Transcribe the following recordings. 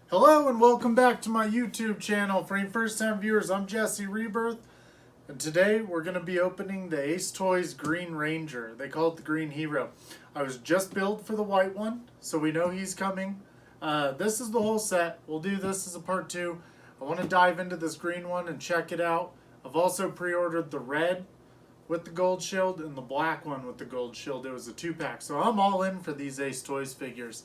Hello and welcome back to my YouTube channel. For any first time viewers, I'm Jesse Rebirth, and today we're going to be opening the Ace Toyz Green Ranger. They call it the Green Hero. I was just billed for the white one, so we know he's coming. This is the whole set. We'll do this as a part 2. I want to dive into this green one and check it out. I've also pre-ordered the red with the gold shield and the black one with the gold shield. It was a 2-pack, so I'm all in for these Ace Toyz figures.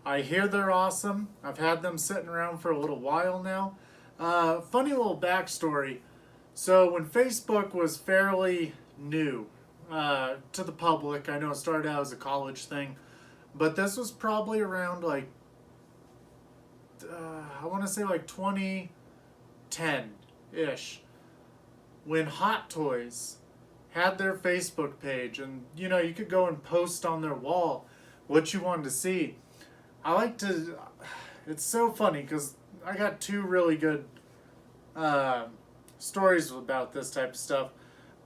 I hear they're awesome. I've had them sitting around for a little while now. Funny little backstory. So when Facebook was fairly new to the public, I know it started out as a college thing, but this was probably around like, I want to say like 2010-ish, when Hot Toys had their Facebook page, and you know, you could go and post on their wall what you wanted to see. I like to, it's so funny because I got 2 really good stories about this type of stuff,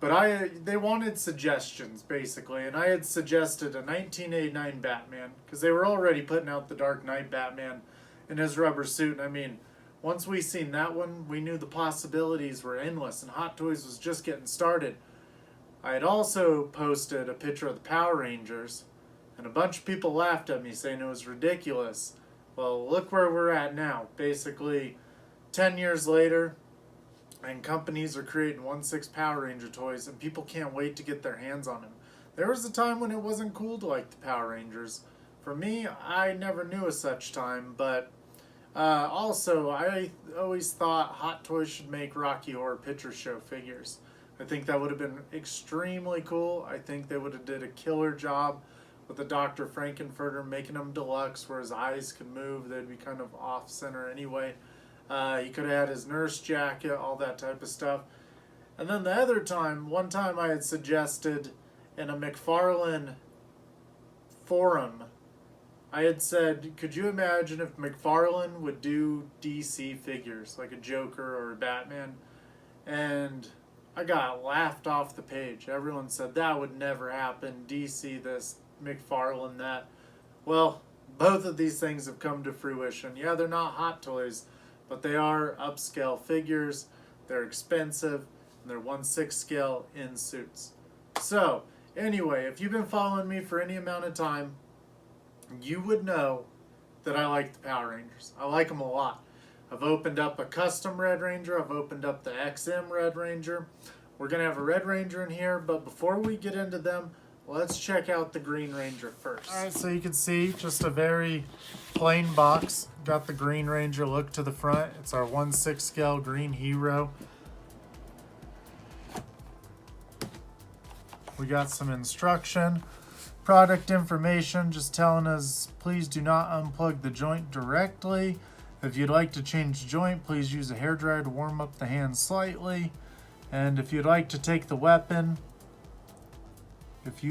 but they wanted suggestions basically, and I had suggested a 1989 Batman because they were already putting out the Dark Knight Batman in his rubber suit, and I mean, once we seen that one, we knew the possibilities were endless, and Hot Toys was just getting started. I had also posted a picture of the Power Rangers, and a bunch of people laughed at me saying it was ridiculous. Well, look where we're at now. Basically, 10 years later, and companies are creating 1/6 Power Ranger toys, and people can't wait to get their hands on them. There was a time when it wasn't cool to like the Power Rangers. For me, I never knew of such time, but also, I always thought Hot Toys should make Rocky Horror Picture Show figures. I think that would have been extremely cool. I think they would have did a killer job with the Dr. Frankenfurter, making them deluxe where his eyes could move. They'd be kind of off-center anyway. He could have had his nurse jacket, all that type of stuff. And then the other time, one time I had suggested in a McFarlane forum, I had said, could you imagine if McFarlane would do DC figures, like a Joker or a Batman? And I got laughed off the page. Everyone said that would never happen. DC this, McFarlane that. Well, both of these things have come to fruition. Yeah, they're not Hot Toys, but they are upscale figures. They're expensive, and they're 1/6 scale in suits. So, anyway, if you've been following me for any amount of time, you would know that I like the Power Rangers. I like them a lot. I've opened up a custom Red Ranger. I've opened up the XM Red Ranger. We're going to have a Red Ranger in here, but before we get into them, let's check out the Green Ranger first. Alright, so you can see just a very plain box. Got the Green Ranger look to the front. It's our 1/6 scale Green Hero. We got some instruction. Product information just telling us please do not unplug the joint directly. If you'd like to change the joint, please use a hairdryer to warm up the hand slightly. And if you'd like to take the weapon, please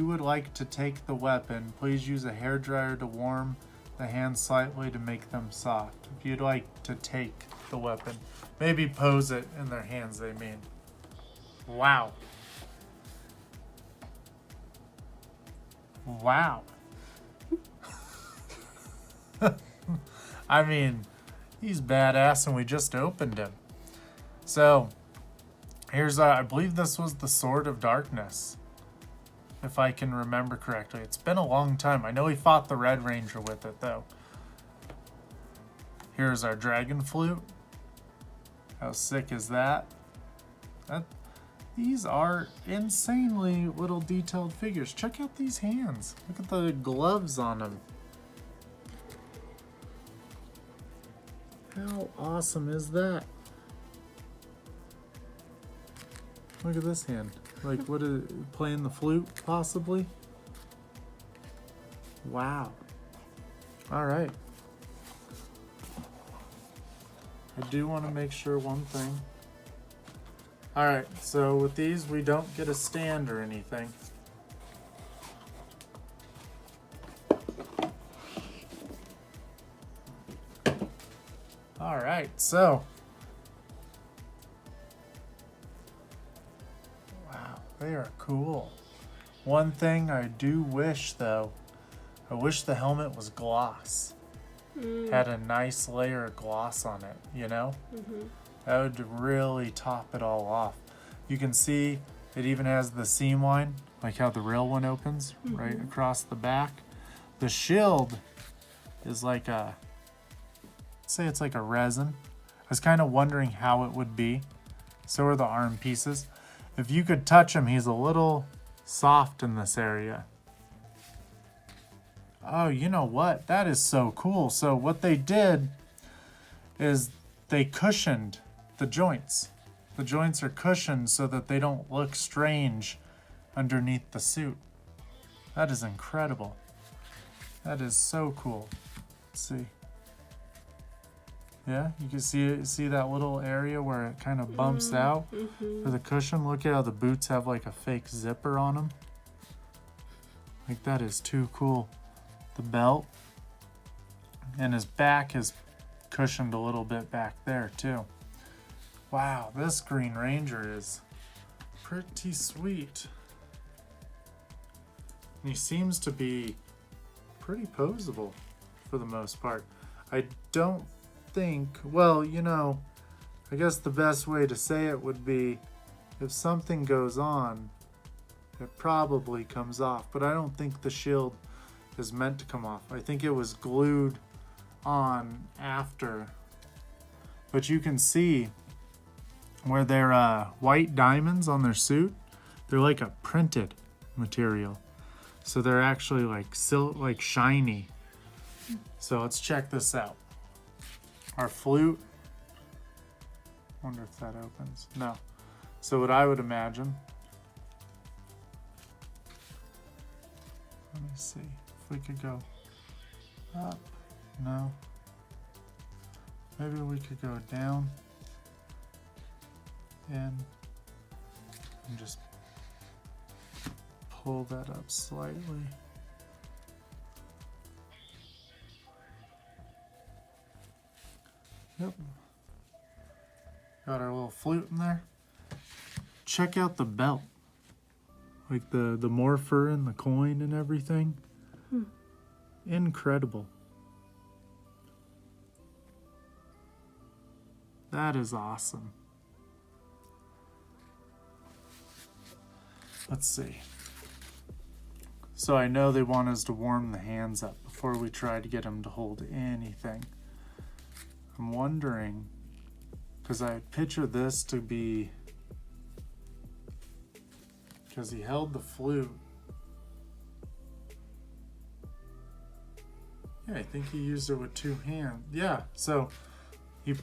use a hairdryer to warm the hands slightly to make them soft. If you'd like to take the weapon, maybe pose it in their hands, they mean. Wow. Wow. I mean, he's badass and we just opened him. So, here's, I believe this was the Sword of Darkness, if I can remember correctly. It's been a long time. I know he fought the Red Ranger with it, though. Here's our Dragon Flute. How sick is that? These are insanely little detailed figures. Check out these hands. Look at the gloves on them. How awesome is that? Look at this hand. Like, what is it, playing the flute, possibly? Wow. All right. I do want to make sure one thing. All right, so with these, we don't get a stand or anything. All right, so. Wow, they are cool. One thing I do wish, though, I wish the helmet was gloss. had a nice layer of gloss on it, you know? That would really top it all off. You can see it even has the seam line, like how the real one opens right across the back. The shield is like a, say it's like a resin. I was kind of wondering how it would be. So are the arm pieces. If you could touch him, he's a little soft in this area. Oh, you know what? That is so cool. So what they did is they cushioned the joints. The joints are cushioned so that they don't look strange underneath the suit. That is incredible. That is so cool. Let's see. Yeah, you can see that little area where it kind of bumps out for the cushion. Look at how the boots have like a fake zipper on them. Like that is too cool. The belt. And his back is cushioned a little bit back there too. Wow, this Green Ranger is pretty sweet. And he seems to be pretty posable for the most part. I don't think, well, you know, I guess the best way to say it would be if something goes on, it probably comes off. But I don't think the shield is meant to come off. I think it was glued on after. But you can see where they're white diamonds on their suit, they're like a printed material. So they're actually like shiny. So let's check this out. Our flute. Wonder if that opens. No. So what I would imagine. Let me see if we could go up. No. Maybe we could go down. In. And just pull that up slightly. Yep. Got our little flute in there. Check out the belt. Like the morpher and the coin and everything. Incredible. That is awesome. Let's see. So I know they want us to warm the hands up before we try to get them to hold anything. I'm wondering, because I picture this to be, because he held the flute. Yeah, I think he used it with two hands. Yeah, so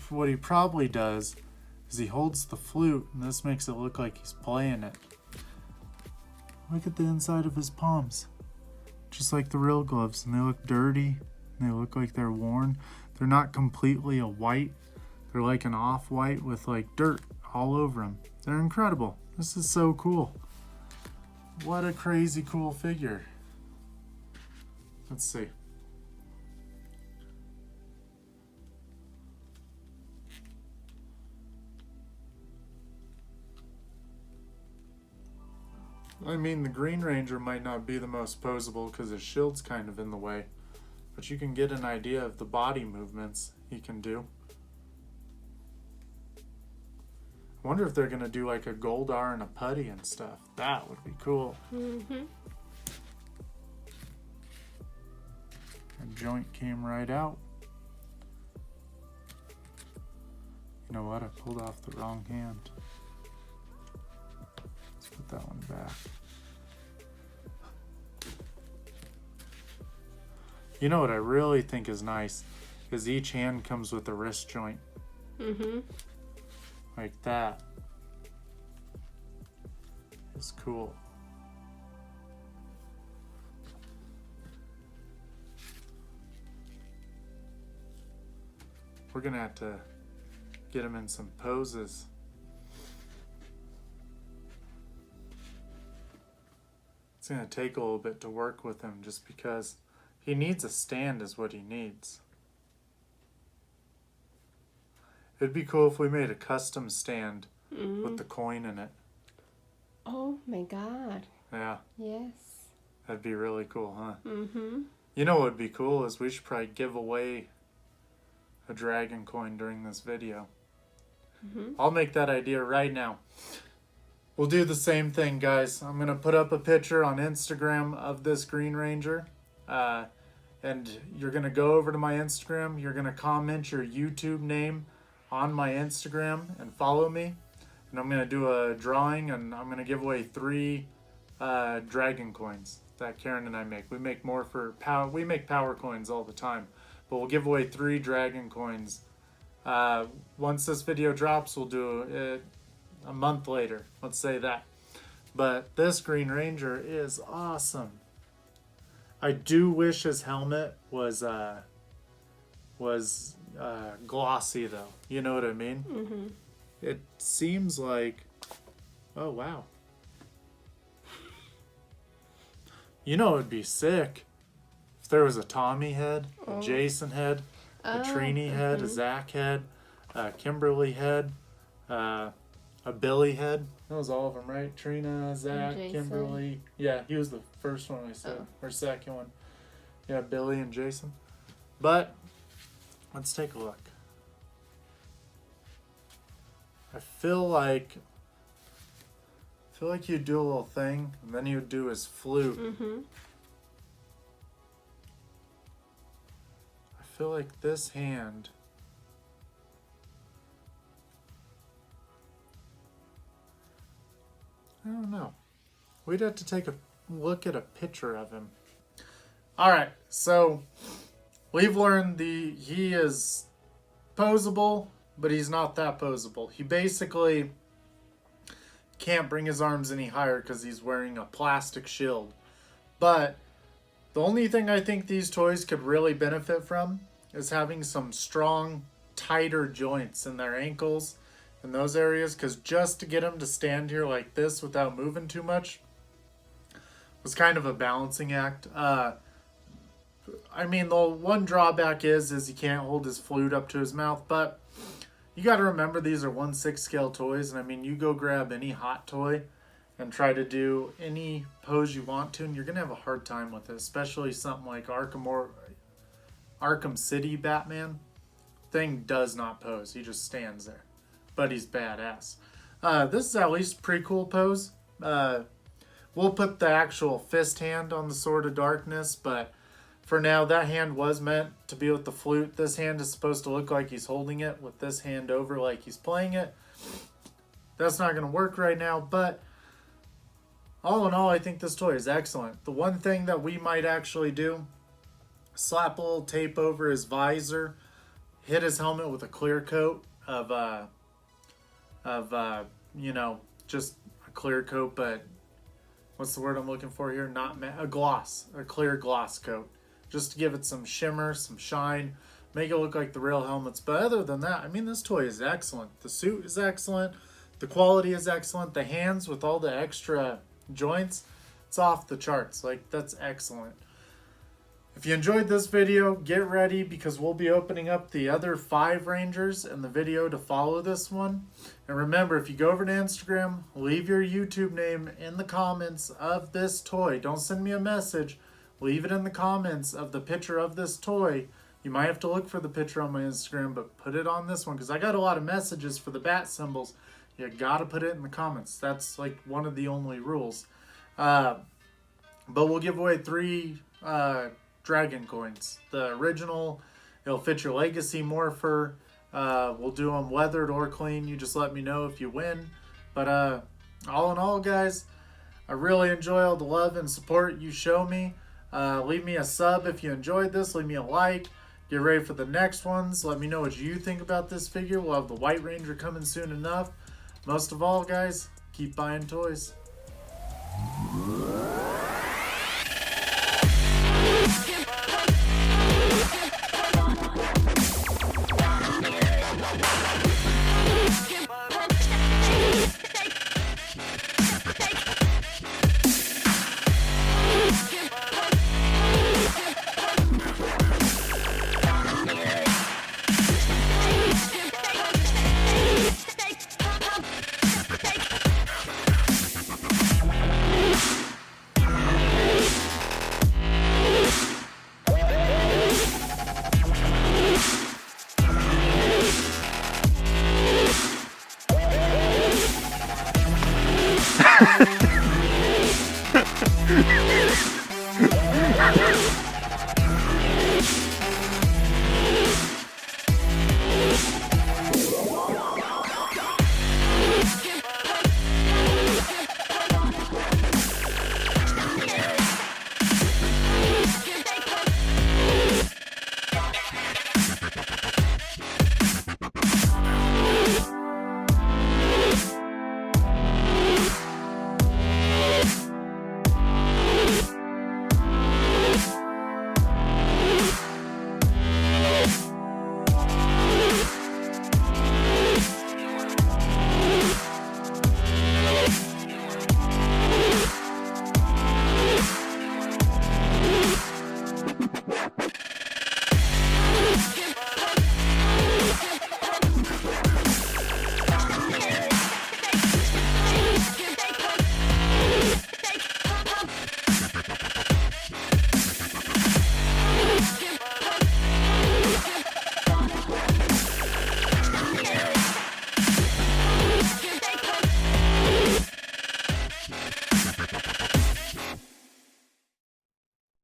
what he probably does is he holds the flute, and this makes it look like he's playing it. Look at the inside of his palms. Just like the real gloves. And they look dirty. And they look like they're worn. They're not completely a white. They're like an off-white with like dirt all over them. They're incredible. This is so cool. What a crazy cool figure. Let's see. I mean, the Green Ranger might not be the most posable because his shield's kind of in the way, but you can get an idea of the body movements he can do. I wonder if they're going to do like a Goldar and a putty and stuff. That would be cool. The joint came right out. You know what? I pulled off the wrong hand. Put that one back. You know what I really think is nice is each hand comes with a wrist joint. Like that. It's cool. We're gonna have to get him in some poses. It's going to take a little bit to work with him just because he needs a stand is what he needs. It'd be cool if we made a custom stand with the coin in it. Oh my god. Yeah. Yes. That'd be really cool, huh? You know what would be cool is we should probably give away a dragon coin during this video. Mm-hmm. I'll make that idea right now. We'll do the same thing, guys. I'm going to put up a picture on Instagram of this Green Ranger. And you're going to go over to my Instagram. You're going to comment your YouTube name on my Instagram and follow me. And I'm going to do a drawing, and I'm going to give away 3 dragon coins that Karen and I make. We make more for power. We make power coins all the time. But we'll give away 3 dragon coins. Once this video drops, we'll do it a month later. Let's say that. But this Green Ranger is awesome. I do wish his helmet was glossy though. You know what I mean? Mm-hmm. It seems like, oh wow. You know, it'd be sick if there was a Tommy head, a Jason head, a Trini head, a Zach head, a Kimberly head, a Billy head. That was all of them, right? Trina, Zach, Kimberly. Yeah, he was the first one I said, or second one. Yeah, Billy and Jason. But let's take a look. I feel like you'd do a little thing, and then he would do his flute. Mm-hmm. I feel like this hand. I don't know. We'd have to take a look at a picture of him. Alright, so we've learned he is posable, but he's not that posable. He basically can't bring his arms any higher because he's wearing a plastic shield. But the only thing I think these toys could really benefit from is having some strong, tighter joints in their ankles in those areas, because just to get him to stand here like this without moving too much was kind of a balancing act. I mean, the one drawback is he can't hold his flute up to his mouth, but you got to remember these are 1/6 scale toys, and I mean, you go grab any hot toy and try to do any pose you want to, and you're going to have a hard time with it, especially something like Arkham City Batman. Thing does not pose. He just stands there. But he's badass. This is at least a pretty cool pose. We'll put the actual fist hand on the Sword of Darkness, but for now, that hand was meant to be with the flute. This hand is supposed to look like he's holding it with this hand over like he's playing it. That's not going to work right now, but all in all, I think this toy is excellent. The one thing that we might actually do, slap a little tape over his visor, hit his helmet with a clear coat of you know, just a clear coat, but what's the word I'm looking for here? Not a gloss, a clear gloss coat, just to give it some shimmer, some shine, make it look like the real helmets. But other than that, I mean, this toy is excellent. The suit is excellent. The quality is excellent. The hands with all the extra joints, it's off the charts. Like, that's excellent. If you enjoyed this video, get ready, because we'll be opening up the other 5 Rangers in the video to follow this one. And remember, if you go over to Instagram, leave your YouTube name in the comments of this toy. Don't send me a message. Leave it in the comments of the picture of this toy. You might have to look for the picture on my Instagram, but put it on this one, because I got a lot of messages for the bat symbols. You gotta put it in the comments. That's like one of the only rules. But we'll give away 3 dragon coins. The original, it'll fit your legacy morpher. We'll do them weathered or clean. You just let me know if you win. But all in all, guys, I really enjoy all the love and support you show me. Leave me a sub if you enjoyed this. Leave me a like. Get ready for the next ones. Let me know what you think about this figure. We'll have the White Ranger coming soon enough. Most of all, guys, keep buying toys.